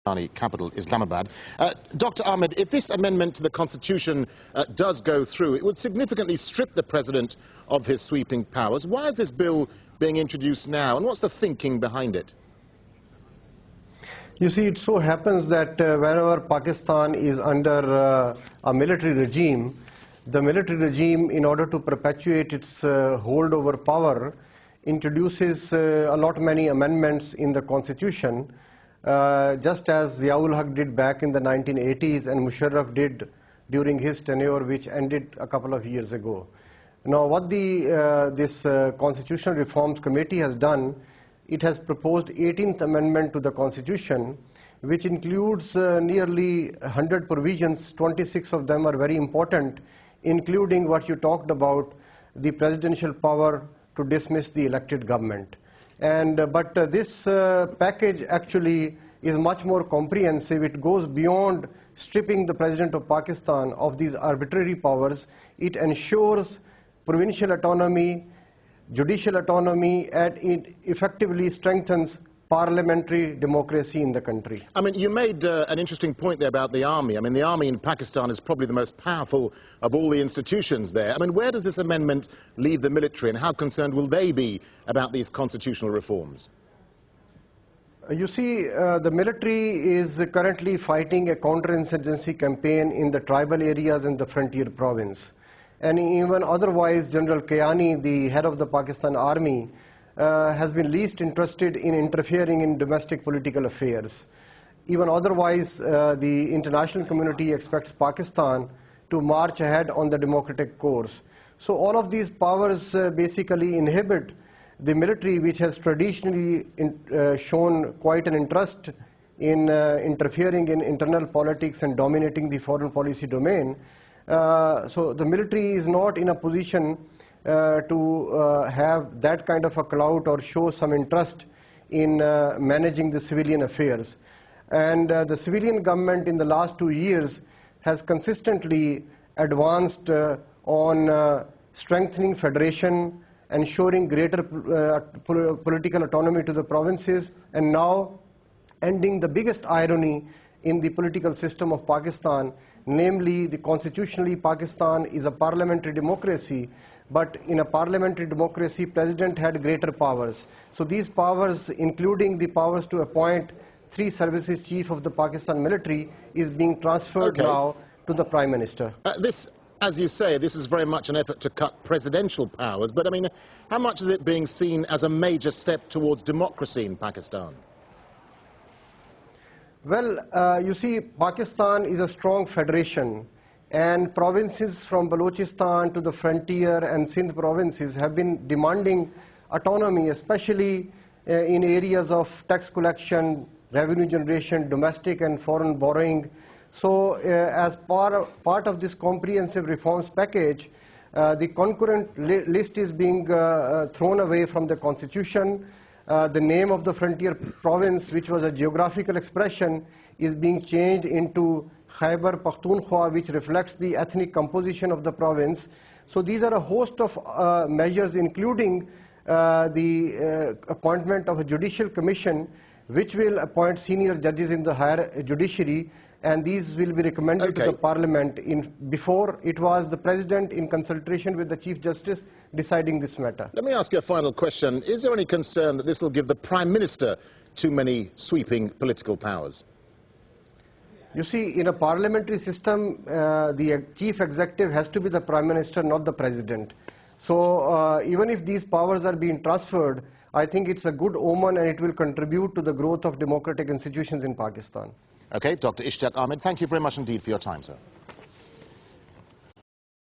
capital, Islamabad. Dr. Ahmed, if this amendment to the Constitution does go through, it would significantly strip the President of his sweeping powers. Why is this bill being introduced now, and what's the thinking behind it? You see, it so happens that whenever Pakistan is under a military regime, the military regime, in order to perpetuate its hold over power, introduces many amendments in the Constitution, just as Ziaul Haq did back in the 1980s and Musharraf did during his tenure, which ended a couple of years ago. Now, what this Constitutional Reforms Committee has done, it has proposed 18th Amendment to the Constitution, which includes nearly 100 provisions. 26 of them are very important, including what you talked about, the presidential power to dismiss the elected government. But this package actually is much more comprehensive. It goes beyond stripping the President of Pakistan of these arbitrary powers. It ensures provincial autonomy, judicial autonomy, and it effectively strengthens parliamentary democracy in the country. I mean, you made an interesting point there about the army. I mean, the army in Pakistan is probably the most powerful of all the institutions there. I mean, where does this amendment leave the military, and how concerned will they be about these constitutional reforms? You see, the military is currently fighting a counterinsurgency campaign in the tribal areas and the frontier province. And even otherwise, General Kayani, the head of the Pakistan Army, has been least interested in interfering in domestic political affairs. Even otherwise, the international community expects Pakistan to march ahead on the democratic course. So all of these powers basically inhibit the military, which has traditionally shown quite an interest in interfering in internal politics and dominating the foreign policy domain. So the military is not in a position to have that kind of a clout or show some interest in managing the civilian affairs. And the civilian government in the last 2 years has consistently advanced on strengthening federation, ensuring greater political autonomy to the provinces, and now ending the biggest irony in the political system of Pakistan, namely, the constitutionally Pakistan is a parliamentary democracy, but in a parliamentary democracy, president had greater powers. So these powers, including the powers to appoint 3 services chief of the Pakistan military, is being transferred now to the Prime Minister. This, as you say, this is very much an effort to cut presidential powers, but I mean, how much is it being seen as a major step towards democracy in Pakistan? Well, you see, Pakistan is a strong federation, and provinces from Balochistan to the frontier and Sindh provinces have been demanding autonomy, especially in areas of tax collection, revenue generation, domestic and foreign borrowing. So as part of this comprehensive reforms package, the concurrent list is being thrown away from the constitution. The name of the frontier province, which was a geographical expression, is being changed into Khyber Pakhtunkhwa, which reflects the ethnic composition of the province. So these are a host of measures, including the appointment of a judicial commission, which will appoint senior judges in the higher judiciary, and these will be recommended to the parliament. Before, it was the president, in consultation with the chief justice, deciding this matter. Let me ask you a final question. Is there any concern that this will give the prime minister too many sweeping political powers? You see, in a parliamentary system, the chief executive has to be the prime minister, not the president. So even if these powers are being transferred, I think it's a good omen, and it will contribute to the growth of democratic institutions in Pakistan. Okay, Dr. Ishtiaq Ahmed, thank you very much indeed for your time, sir.